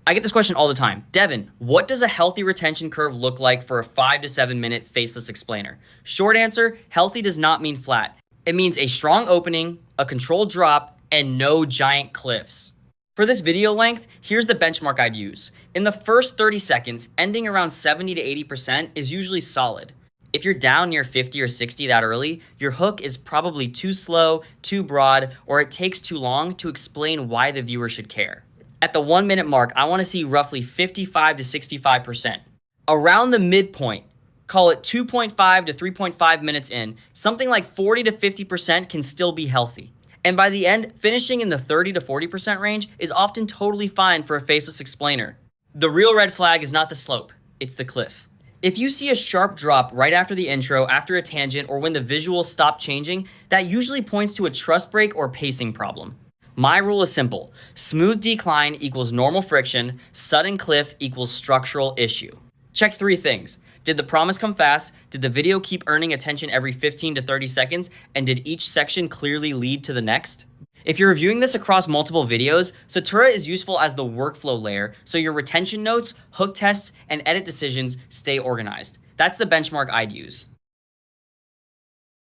I get this question all the time. Devin, what does a healthy retention curve look like for a 5 to 7 minute faceless explainer? Short answer, healthy does not mean flat. It means a strong opening, a controlled drop, and no giant cliffs. For this video length, here's the benchmark I'd use. In the first 30 seconds, ending around 70 to 80% is usually solid. If you're down near 50 or 60 that early, your hook is probably too slow, too broad, or it takes too long to explain why the viewer should care. At the 1 minute mark, I want to see roughly 55 to 65%. Around the midpoint, call it 2.5 to 3.5 minutes in, something like 40 to 50% can still be healthy. And by the end, finishing in the 30 to 40% range is often totally fine for a faceless explainer. The real red flag is not the slope, it's the cliff. If you see a sharp drop right after the intro, after a tangent, or when the visuals stop changing, that usually points to a trust break or pacing problem. My rule is simple. Smooth decline equals normal friction, sudden cliff equals structural issue. Check 3 things. Did the promise come fast? Did the video keep earning attention every 15 to 30 seconds? And did each section clearly lead to the next? If you're reviewing this across multiple videos, Satura is useful as the workflow layer, so your retention notes, hook tests, and edit decisions stay organized. That's the benchmark I'd use.